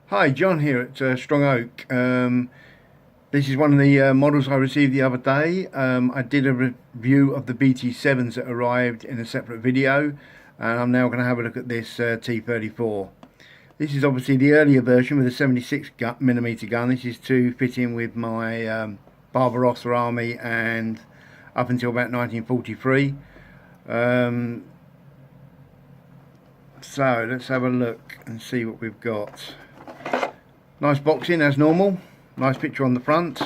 Hi, John here at Strong Oak. This is one of the models I received the other day. I did a review of the BT7s that arrived in a separate video, and I'm now going to have a look at this T34. This is obviously the earlier version with a 76mm gun. This is to fit in with my Barbarossa army and up until about 1943. So let's have a look and see what we've got. Nice boxing as normal, nice picture on the front.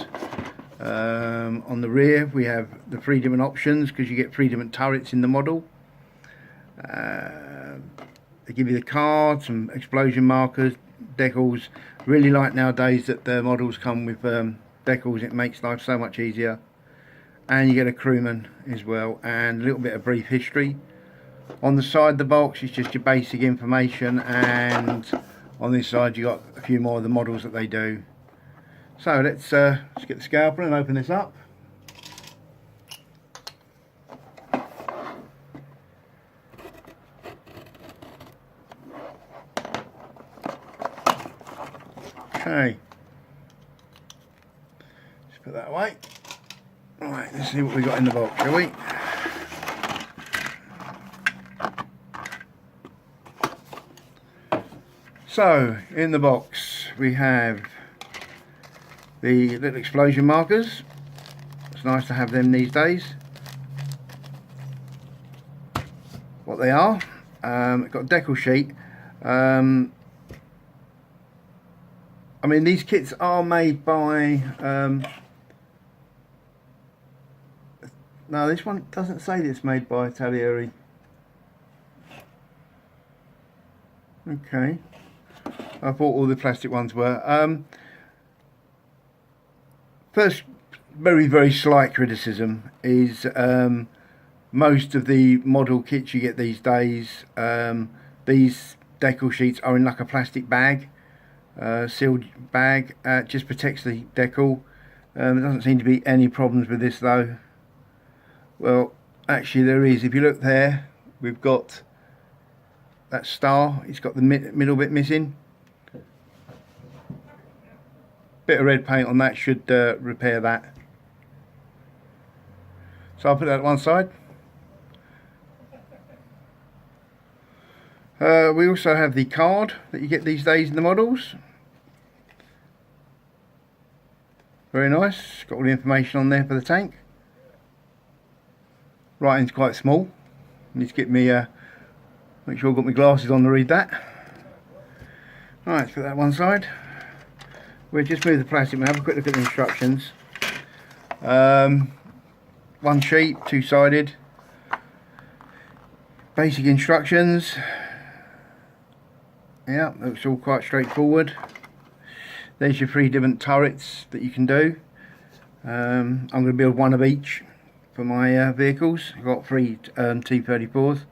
On the rear we have the 3 different options because you get 3 different turrets in the model. They give you the card, some explosion markers, decals. Really like nowadays that the models come with decals. It makes life so much easier. And you get a crewman as well, and a little bit of brief history. On the side of the box is just your basic information, and on this side you got a few more of the models that they do. So let's get the scalpel and open this up. Okay, let's put that away. Alright, let's see what we got in the box, shall we? So, in the box we have the little explosion markers. It's nice to have them these days. What they are, got a decal sheet. I mean, these kits are made by no, this one doesn't say that it's made by Italieri. Okay, I thought all the plastic ones were. First, very slight criticism is most of the model kits you get these days, these decal sheets are in like a plastic bag, sealed bag. Just protects the decal. There doesn't seem to be any problems with this though. Well, actually there is. If you look there, we've got that star. It's got the middle bit missing. Bit of red paint on that should repair that. So I'll put that at one side. We also have the card that you get these days in the models. Very nice. Got all the information on there for the tank. Writing's quite small. Need to get me make sure I've got my glasses on to read that. Alright, let's put that one side. We'll just move the plastic and have a quick look at the instructions. One sheet, 2-sided. Basic instructions. Yeah, looks all quite straightforward. There's your 3 different turrets that you can do. I'm going to build one of each for my vehicles. I've got 3 T34s.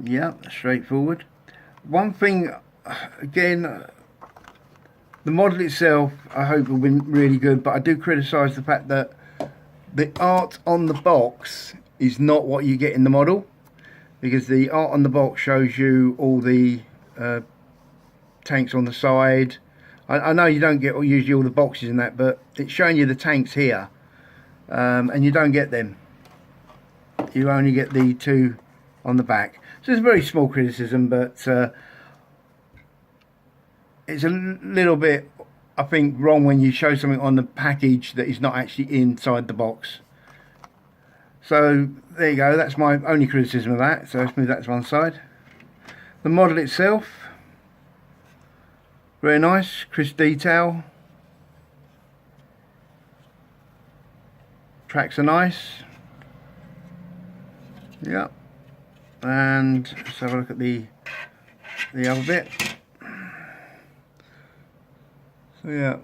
Yeah, straightforward. One thing, again, the model itself I hope will be really good, but I do criticise the fact that the art on the box is not what you get in the model, because the art on the box shows you all the tanks on the side. I know you don't get usually all the boxes in that, but it's showing you the tanks here, and you don't get them. You only get the 2 on the back. So it's a very small criticism, but it's a little bit, I think, wrong when you show something on the package that is not actually inside the box. So there you go, that's my only criticism of that. So let's move that to one side. The model itself, very nice, crisp detail. Tracks are nice. Yeah. And let's have a look at the other bit. So yeah,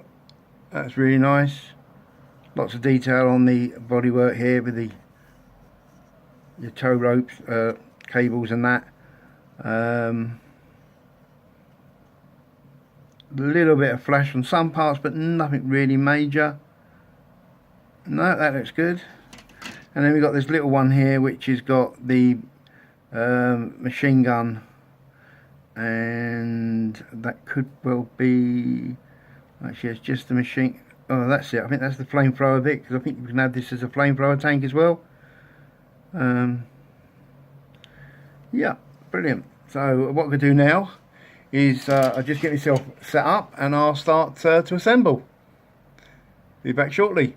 that's really nice. Lots of detail on the bodywork here with your tow ropes, cables and that. A little bit of flash on some parts, but nothing really major. No, that looks good. And then we've got this little one here which has got the machine gun and that could well be, actually it's just the machine. Oh, that's it. I think that's the flamethrower bit, because I think you can have this as a flamethrower tank as well. Yeah, brilliant. So what I'm going to do now is I'll just get myself set up and I'll start to assemble. Be back shortly.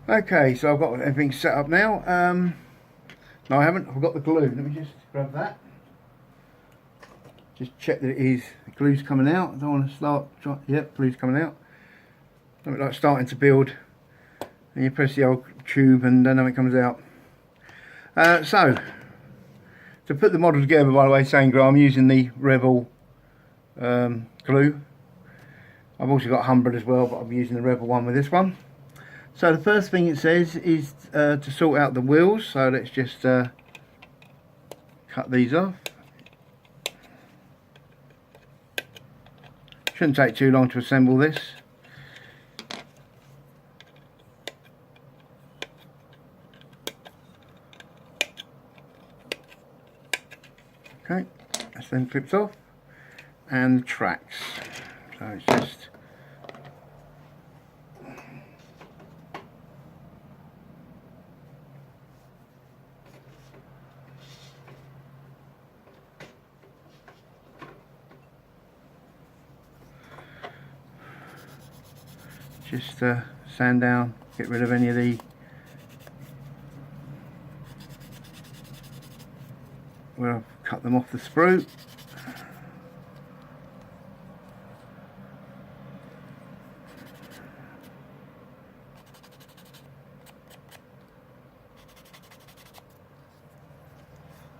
Okay, so I've got everything set up now. No, I haven't. I've got the glue. Let me just grab that. Just check that it is. The glue's coming out. I don't want to start. Yep, glue's coming out. Something like starting to build. And you press the old tube and then it comes out. So, to put the model together, by the way, saying I'm using the Rebel glue. I've also got 100 as well, but I'm using the Rebel one with this one. So the first thing it says is to sort out the wheels. So let's just cut these off. Shouldn't take too long to assemble this. Okay, that's then clipped off, and the tracks. So it's just sand down, get rid of any of the where I've cut them off the sprue.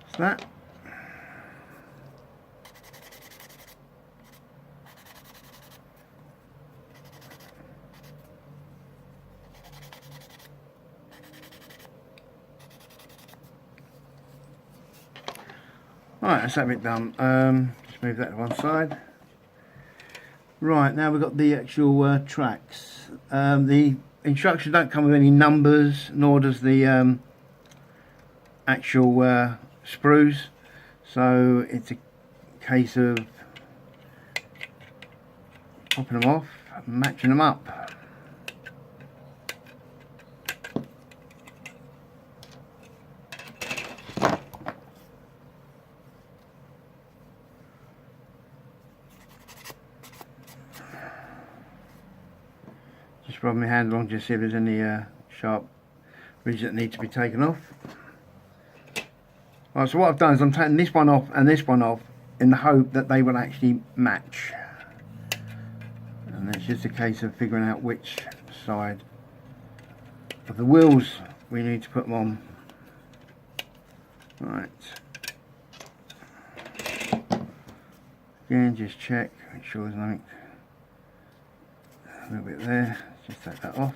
That's that. Right, that's that bit done. Just move that to one side. Right, now we've got the actual tracks. The instructions don't come with any numbers, nor does the actual sprues. So it's a case of popping them off, matching them up. Just rub my hand along just see if there's any sharp ridges that need to be taken off. Right, so what I've done is I'm taking this one off and this one off in the hope that they will actually match. And it's just a case of figuring out which side of the wheels we need to put them on. Right. Again, just check, make sure there's nothing. A little bit there, just take that off.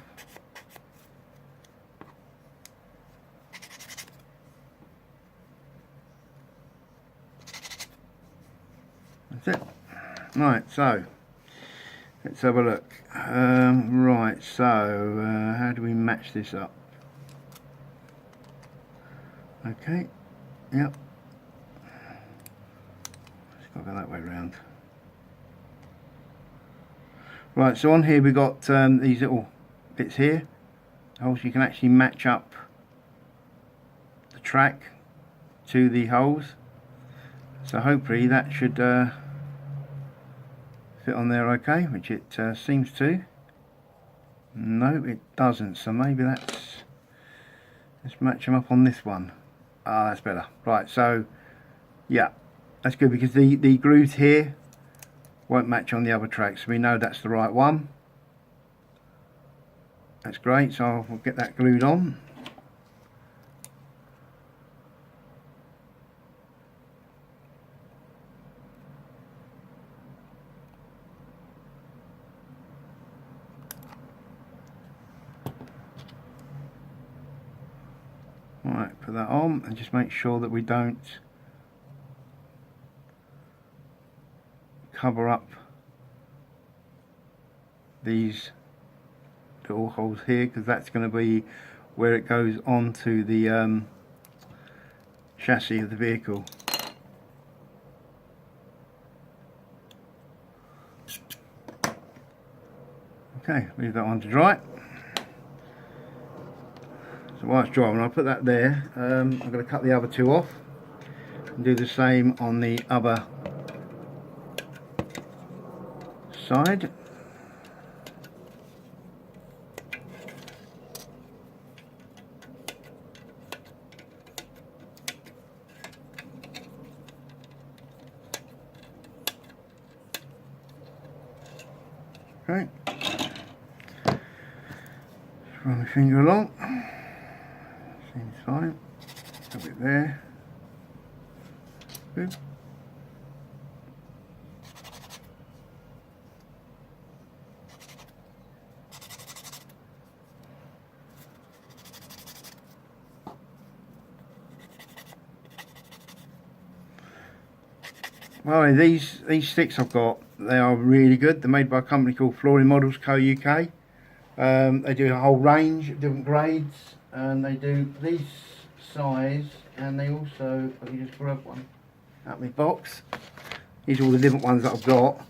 That's it. Right, so let's have a look. Right, so how do we match this up? Okay, yep. Just got to go that way around. Right, so on here we've got these little bits here. Holes you can actually match up the track to the holes. So hopefully that should fit on there okay, which it seems to. No, it doesn't, so maybe let's match them up on this one. Ah, that's better. Right, so yeah, that's good because the grooves here won't match on the other track, so we know that's the right one. That's great, so I'll get that glued on. Right, put that on and just make sure that we don't cover up these little holes here, because that's going to be where it goes onto the chassis of the vehicle. Okay, leave that one to dry. So while it's drying, I'll put that there. I'm going to cut the other two off and do the same on the other side. Okay, just run my finger along. Seems fine. A bit there. Good. Well, these sticks I've got, they are really good. They're made by a company called Flooring Models Co UK. They do a whole range of different grades, and they do this size, and they also, let me just grab one out of my box. These are all the different ones that I've got.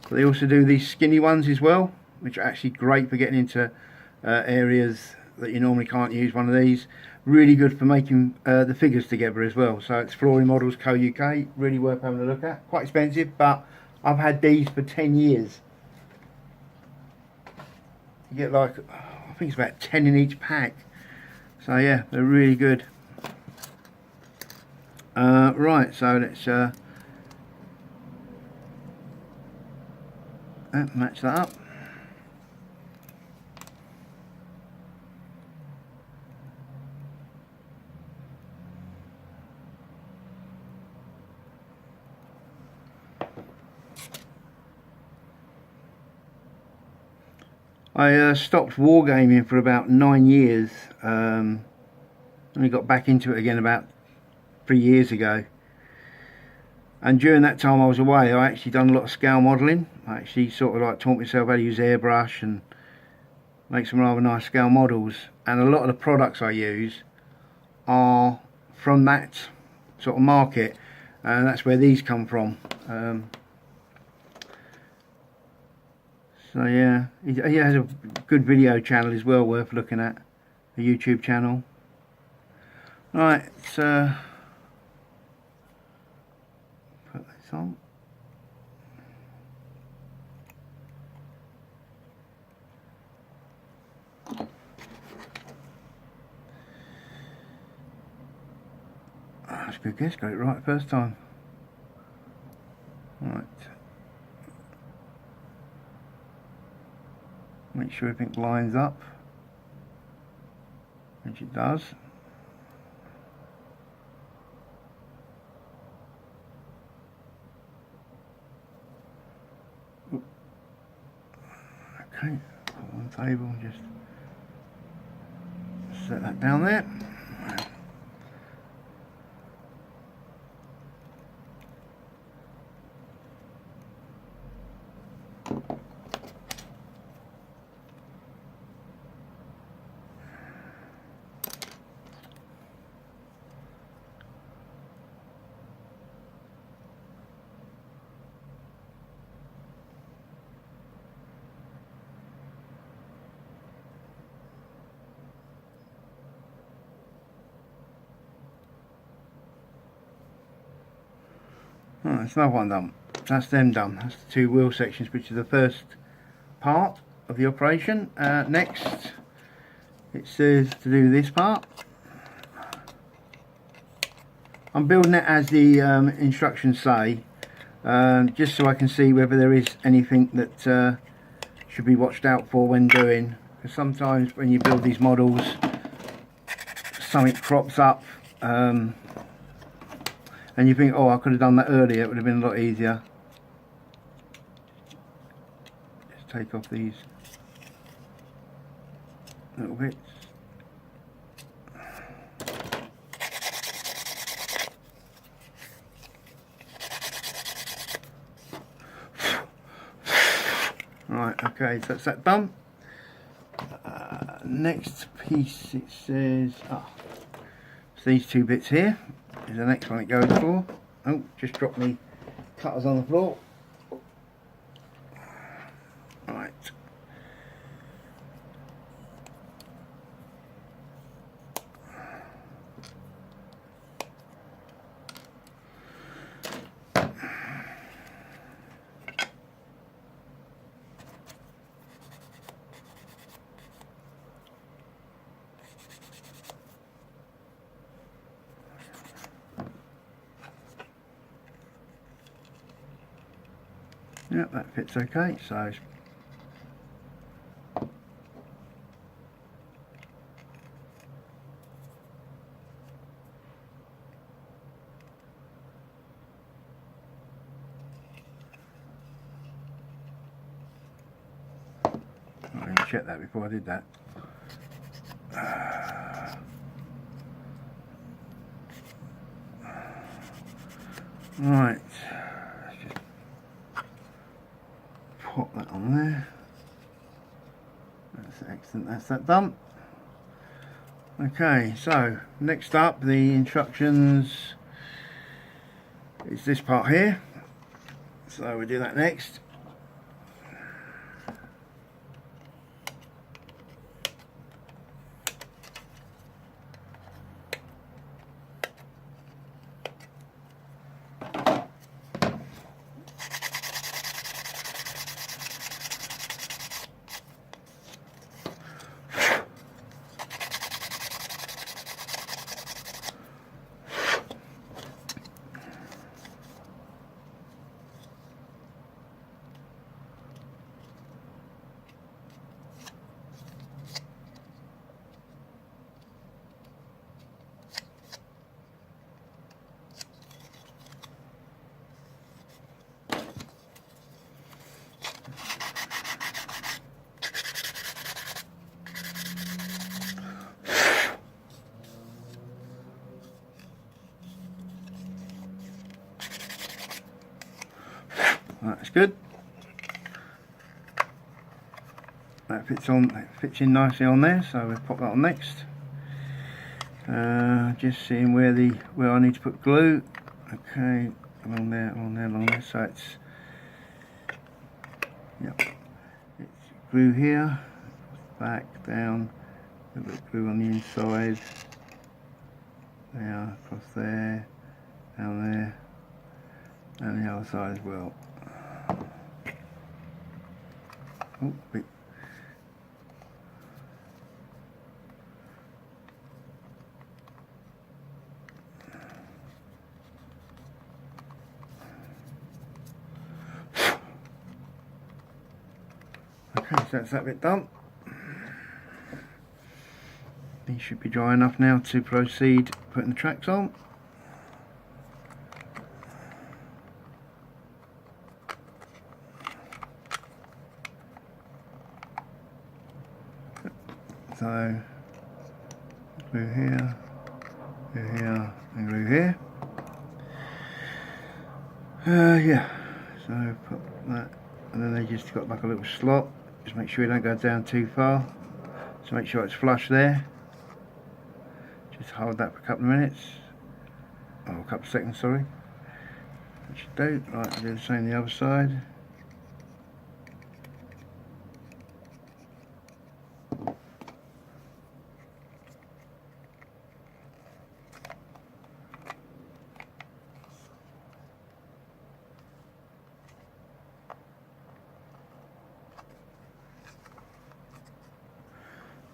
But they also do these skinny ones as well, which are actually great for getting into areas that you normally can't use one of these. Really good for making the figures together as well. So it's Flooring Models Co UK, really worth having a look at. Quite expensive, but I've had these for 10 years. You get like, I think it's about 10 in each pack. So yeah, they're really good. Right, so let's match that up. I stopped wargaming for about 9 years. Only got back into it again about 3 years ago. And during that time I was away, I actually done a lot of scale modelling. I actually sort of like taught myself how to use airbrush and make some rather nice scale models. And a lot of the products I use are from that sort of market, and that's where these come from. So yeah, he has a good video channel as well, worth looking at, a YouTube channel. Right, so put this on. That's a good guess, got it right first time. Right. Make sure everything lines up, which it does. Okay, on table, just set that down there. Oh, that's another one done. That's them done. That's the two wheel sections, which is the first part of the operation. Next, it says to do this part. I'm building it as the instructions say, just so I can see whether there is anything that should be watched out for when doing. Because sometimes when you build these models, something crops up. And you think, oh, I could have done that earlier, it would have been a lot easier. Just take off these little bits. Right, okay, so that's that done. Next piece, it says, it's these two bits here. Is the next one it goes for. Oh, just dropped me cutters on the floor. Right. Yep, that fits okay. So I didn't check that before I did that. Right, let's just pop that on there. That's excellent, that's that done. Okay, so next up, the instructions is this part here. So we do that next. That's good. That fits in nicely on there, so we'll pop that on next. Just seeing where I need to put glue. Okay, along there. So it's glue here, back, down, a bit of glue on the inside. There, across there, down there, and the other side as well. Oh, bit. Okay, so that's that bit done. These should be dry enough now to proceed putting the tracks on. So, glue here, and glue here. Yeah, so put that, and then they just got like a little slot. Just make sure you don't go down too far. So make sure it's flush there. Just hold that for a couple of minutes. Oh, a couple of seconds, sorry. Which you do. Right, I'll do the same the other side.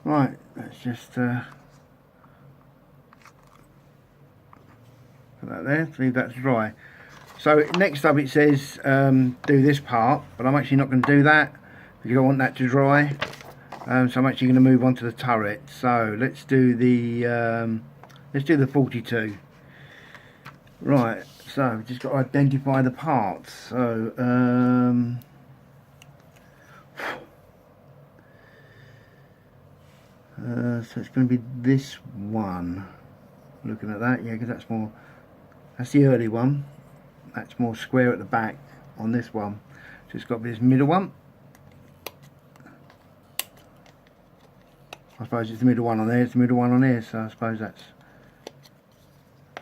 Right, let's just put that there, leave that to dry. So next up it says do this part, but I'm actually not going to do that because I want that to dry. So I'm actually going to move on to the turret. So let's do the 42. Right, so we've just got to identify the parts. So so it's going to be this one. Looking at that, yeah, because that's the early one. That's more square at the back on this one. So it's got to be this middle one. I suppose it's the middle one on there, it's the middle one on here, so I suppose that's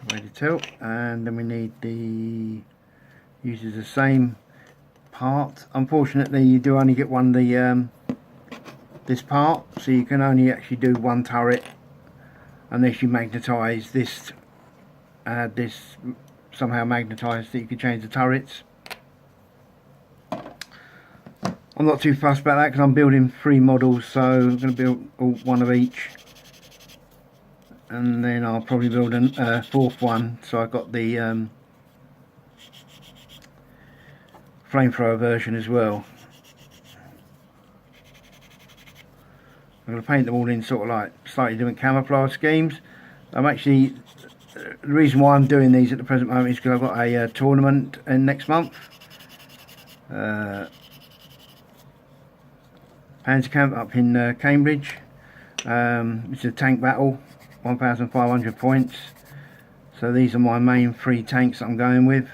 the way to tell. And then we need uses the same part. Unfortunately, you do only get one of the this part, so you can only actually do one turret unless you magnetise this, this somehow magnetised that you can change the turrets. I'm not too fussed about that because I'm building 3 models, so I'm going to build one of each, and then I'll probably build a 4th one, so I've got the flamethrower version as well. I'm going to paint them all in sort of like slightly different camouflage schemes. I'm actually, the reason why I'm doing these at the present moment is because I've got a tournament in next month. Panzer Camp up in Cambridge. It's a tank battle, 1,500 points. So these are my main 3 tanks that I'm going with.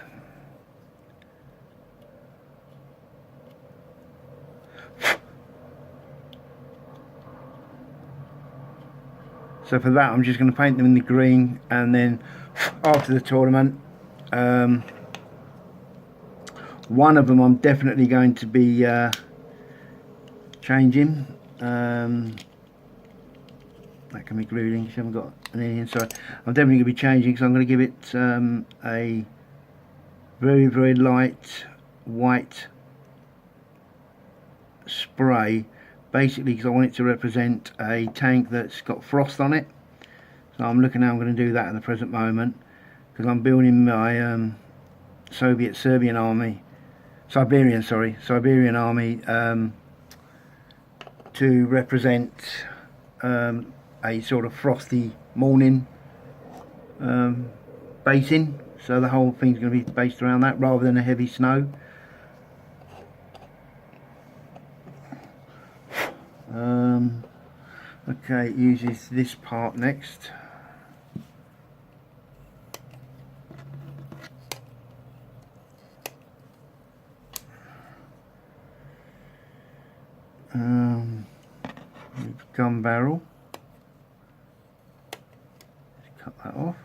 So for that I'm just going to paint them in the green, and then after the tournament, one of them I'm definitely going to be changing. That can be glued in because you haven't got any inside. I'm definitely going to be changing, because I'm going to give it a very, very light white spray, basically because I want it to represent a tank that's got frost on it. So I'm looking how I'm going to do that at the present moment, because I'm building my Siberian army to represent a sort of frosty morning basing. So the whole thing's going to be based around that rather than a heavy snow. Okay, it uses this part next. Gun barrel. Let's cut that off.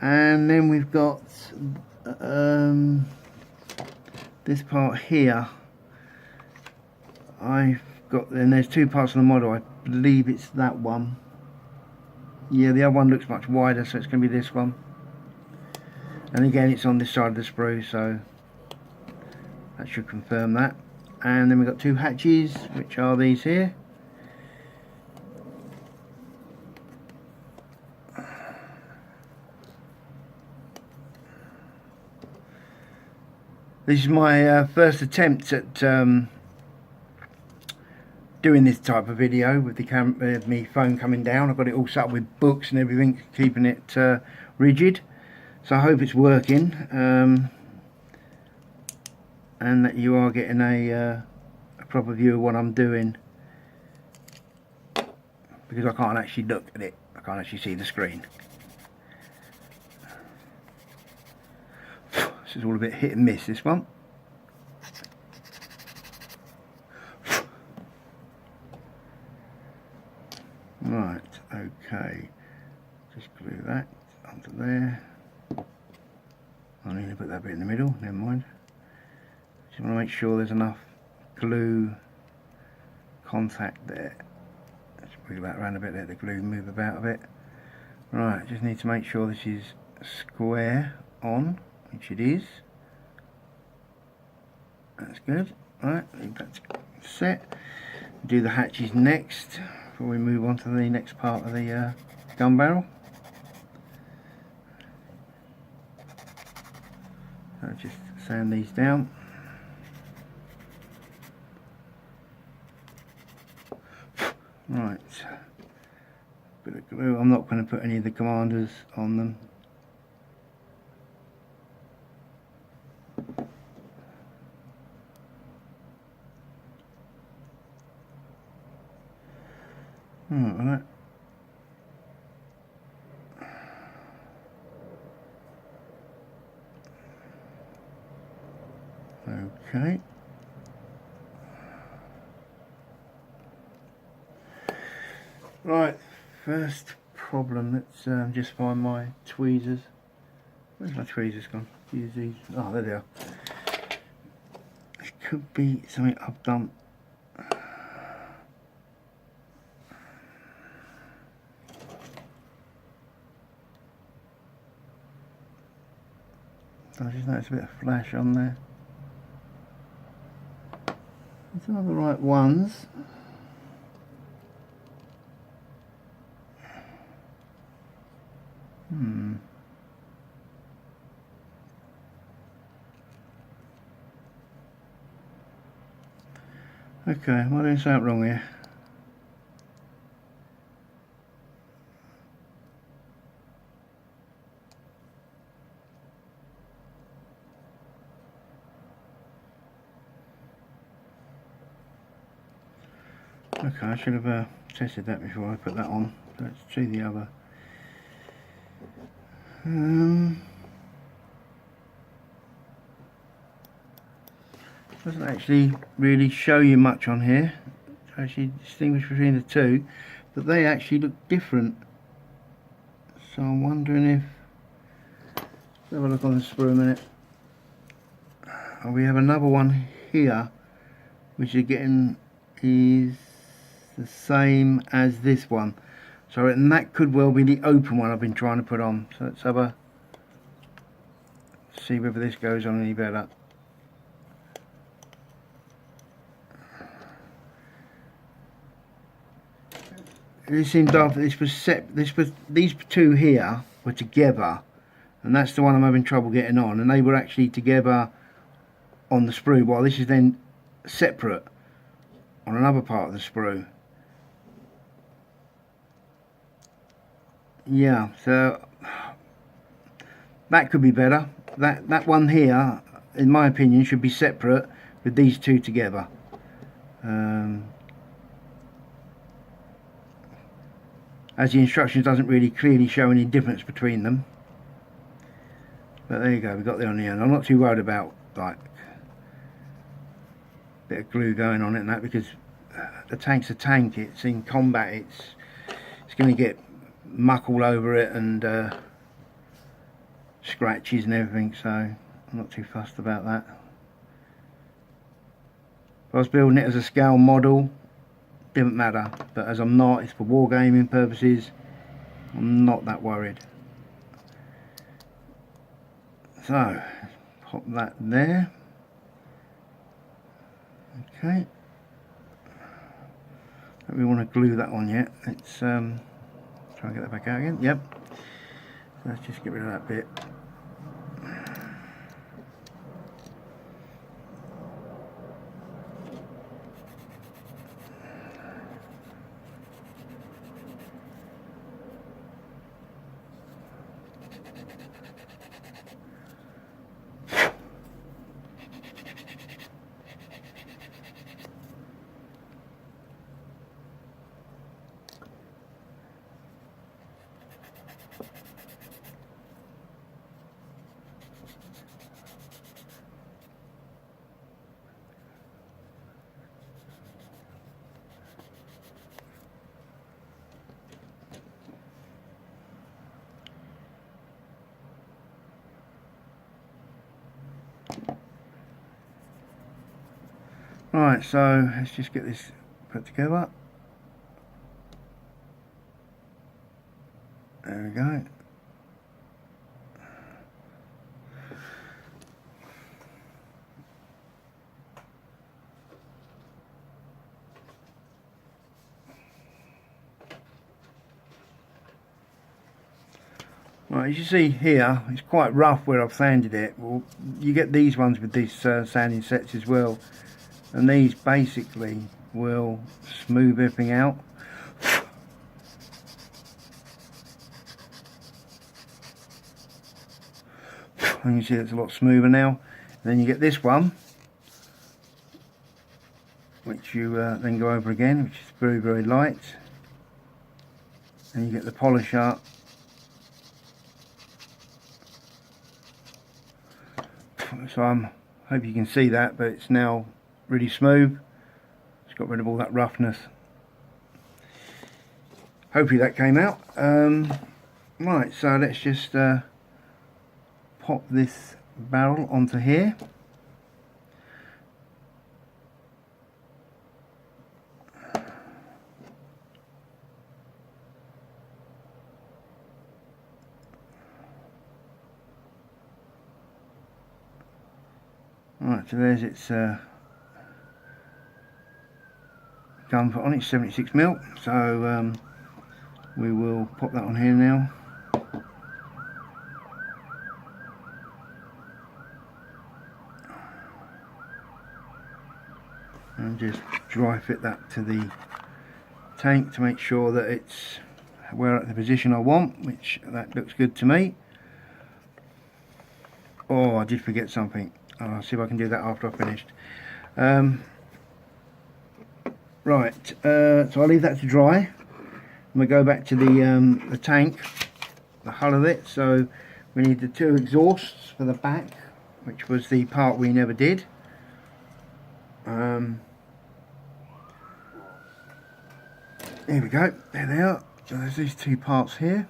And then we've got this part here. I've got, and there's 2 parts of the model. I believe it's that one. Yeah, the other one looks much wider, so it's going to be this one. And again, it's on this side of the sprue, so that should confirm that. And then we've got 2 hatches, which are these here. This is my first attempt at doing this type of video with the me phone coming down. I've got it all set up with books and everything, keeping it rigid. So I hope it's working, and that you are getting a proper view of what I'm doing, because I can't actually look at it. I can't actually see the screen. This is all a bit hit and miss, this one. Right, okay. Just glue that onto there. I need to put that bit in the middle, never mind. Just want to make sure there's enough glue contact there. Let's wiggle that around a bit, let the glue move about a bit. Right, just need to make sure this is square on, which it is. That's good. Right, leave that set. Do the hatches next before we move on to the next part of the gun barrel. So just sand these down. Right, bit of glue. I'm not going to put any of the commanders on them. Alright. Okay. Right, first problem, let's just find my tweezers. Where's my tweezers gone? Use these. Oh, there they are. It could be something I've done. I just noticed a bit of flash on there. These are the right ones. Okay, am I doing something wrong here? Okay, I should have tested that before I put that on. Let's see the other. Doesn't actually really show you much on here to actually distinguish between the two, but they actually look different. So I'm wondering if, let's have a look on the sprue a minute. We have another one here which again is the same as this one, so and that could well be the open one I've been trying to put on. So let's have a see whether this goes on any better. It seemed after this was these two here were together, and that's the one I'm having trouble getting on, and they were actually together on the sprue, while this is then separate on another part of the sprue. Yeah, so that could be better. That one here, in my opinion, should be separate with these two together. As the instructions doesn't really clearly show any difference between them. But there you go, we got there on the end. I'm not too worried about like a bit of glue going on it and that, because the tank's a tank. It's in combat. It's going to get muck all over it and scratches and everything. So I'm not too fussed about that. If I was building it as a scale model, didn't matter, but as I'm not, it's for wargaming purposes, I'm not that worried. So pop that there. Okay, don't really want to glue that on yet. Let's try and get that back out again. Yep, so let's just get rid of that bit. Right, so let's just get this put together. There we go. Right, as you see here, it's quite rough where I've sanded it. Well, you get these ones with these sanding sets as well, and these basically will smooth everything out. And you see it's a lot smoother now. And then you get this one, which you then go over again, which is very, very light. And you get the polisher. So I hope you can see that, but it's now really smooth. It's got rid of all that roughness. Hopefully that came out. Right, so let's just pop this barrel onto here. Right, so there's its gun put on it, 76mm, so we will pop that on here now. And just dry fit that to the tank to make sure that it's where at the position I want, which that looks good to me. Oh, I did forget something. I'll see if I can do that after I've finished. Right, so I'll leave that to dry. And we go back to the tank, the hull of it. So we need the 2 exhausts for the back, which was the part we never did. Here we go, there they are. So there's these 2 parts here.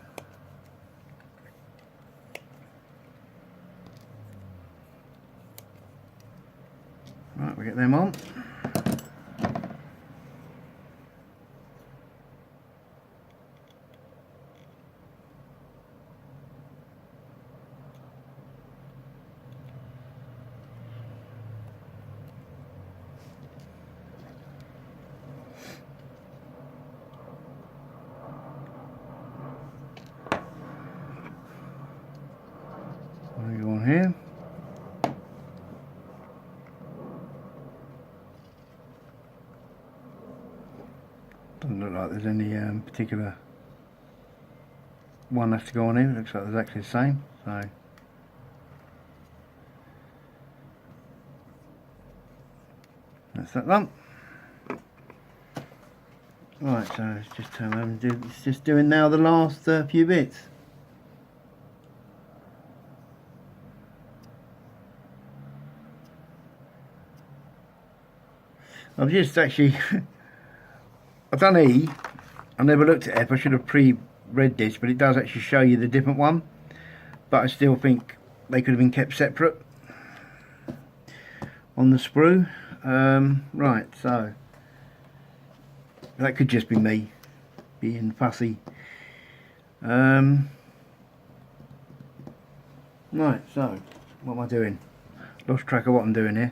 Right, we get them on. Go on here. Doesn't look like there's any particular one has to go on here. It looks like there's actually the same. So that's that one. Right, so let's just turn around and do. It's just doing now the last few bits. I've just actually I've done E. I never looked at F. I should have pre-read this, but it does actually show you the different one. But I still think they could have been kept separate on the sprue. Right, so that could just be me being fussy. Right, so what am I doing? Lost track of what I'm doing here.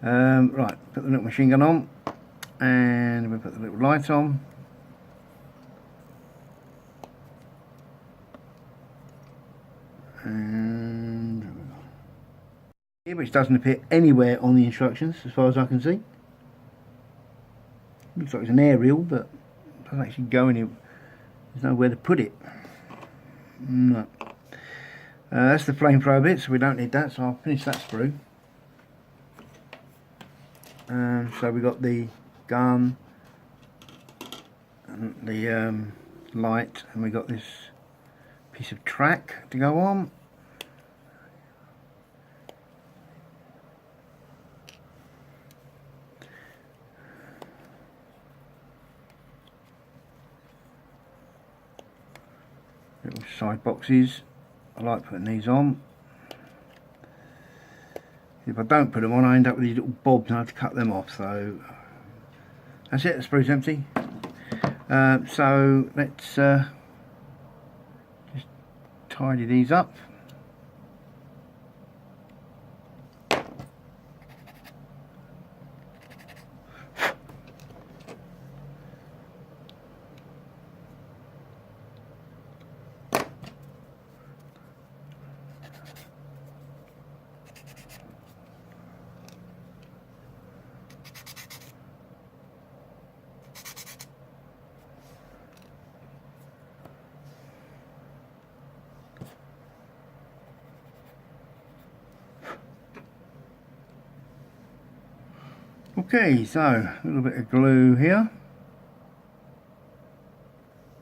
Right, put the little machine gun on, and we put the little light on. And here, which doesn't appear anywhere on the instructions as far as I can see. Looks like it's an aerial, but it doesn't actually go anywhere. There's nowhere to put it. No. That's the flamethrower bit, so we don't need that, so I'll finish that sprue. So we got the gun and the light, and we got this piece of track to go on. Little side boxes. I like putting these on. If I don't put them on, I end up with these little bobs and I have to cut them off. So that's it, the sprue's empty. So let's just tidy these up. Okay, so a little bit of glue here,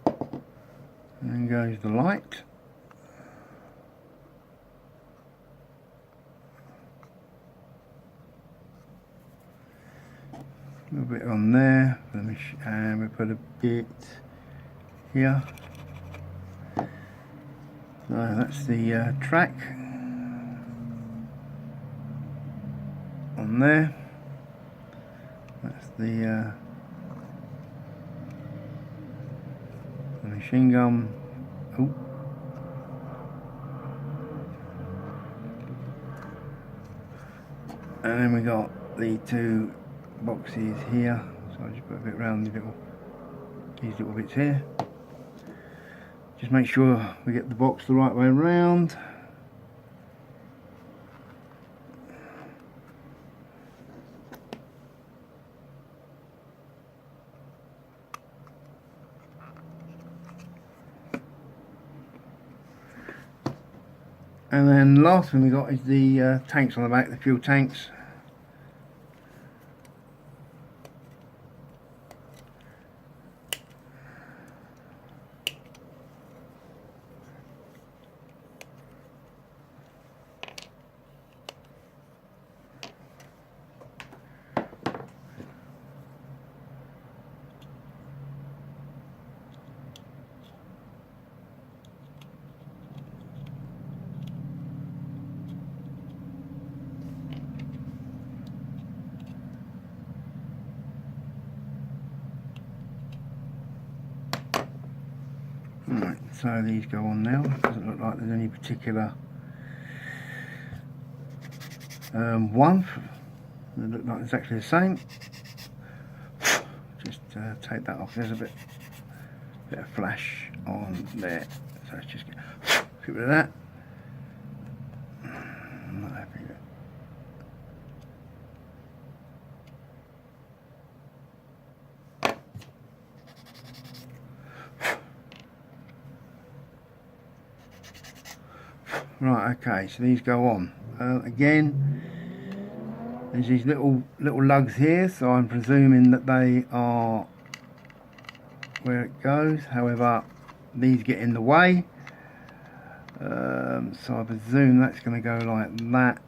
and then goes the light. A little bit on there, and we put a bit here. So that's the track on there. That's the machine gun. Oh. And then we got the 2 boxes here. So So I just put a bit around these little bits here. Just make sure we get the box the right way around. And then last thing we got is the tanks on the back, the fuel tanks. Right, so these go on now. It doesn't look like there's any particular one. They look like exactly the same. Just take that off. There's a bit of flash on there, so let's just get rid of that. I'm not happy with it. Right, okay, so these go on. Again, there's these little lugs here, so I'm presuming that they are where it goes. However, these get in the way, so I presume that's going to go like that.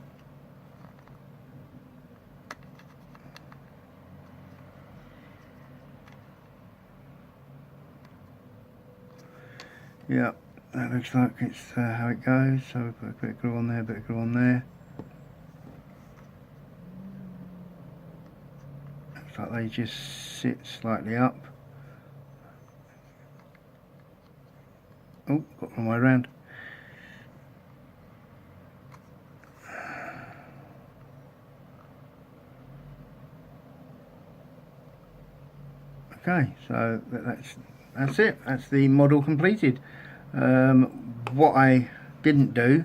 Yeah. That looks like it's how it goes, so we put a bit of glue on there, a bit of glue on there. Looks like they just sit slightly up. Oh, got one way around. Okay, so that's it. That's the model completed. What I didn't do,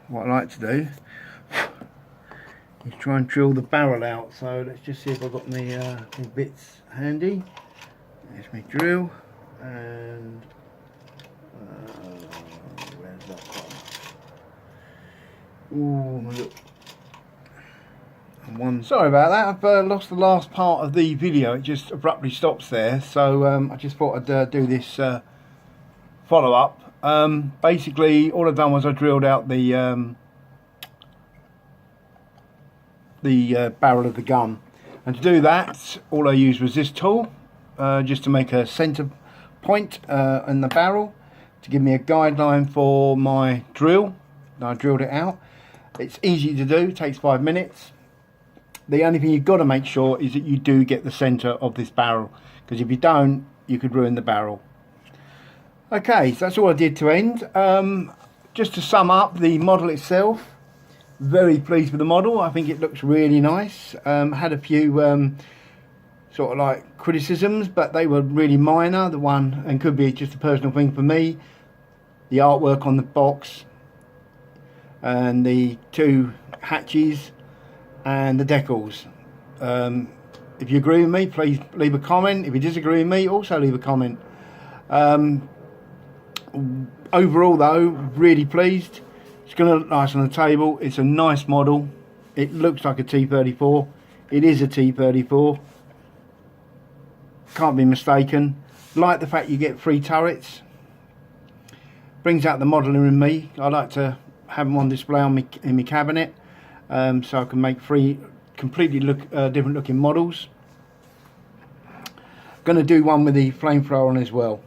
what I like to do, is try and drill the barrel out. So let's just see if I've got my bits handy. There's my drill, and where's that one? Ooh, look. Sorry about that, I've lost the last part of the video. It just abruptly stops there, so I just thought I'd do this follow-up. Basically all I've done was I drilled out the barrel of the gun, and to do that all I used was this tool, just to make a center point in the barrel to give me a guideline for my drill. I drilled it out. It's easy to do, it takes 5 minutes. The only thing you've got to make sure is that you do get the centre of this barrel, because if you don't, you could ruin the barrel. Okay, so that's all I did to end. Just to sum up the model itself, very pleased with the model. I think it looks really nice. Had a few sort of like criticisms, but they were really minor. The one, and could be just a personal thing for me, the artwork on the box and the two hatches and the decals. If you agree with me, please leave a comment. If you disagree with me, also leave a comment. Overall though, really pleased. It's going to look nice on the table. It's a nice model. It looks like a T34. It is a T34. Can't be mistaken. Like the fact you get 3 turrets. Brings out the modeller in me. I like to have them on display in my cabinet. So I can make 3 completely different looking models. Going to do one with the flamethrower on as well.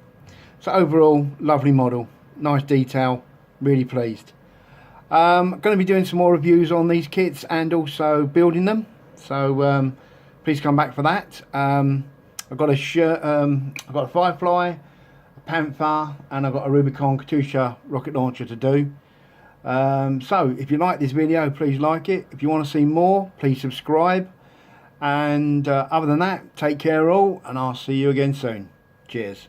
So overall, lovely model, nice detail, really pleased. Going to be doing some more reviews on these kits and also building them. So please come back for that. I've got a shirt, I've got a Firefly, a Panther, and I've got a Rubicon Katusha rocket launcher to do. So if you like this video, please like it. If you want to see more, please subscribe, And other than that, take care all, and I'll see you again soon. Cheers.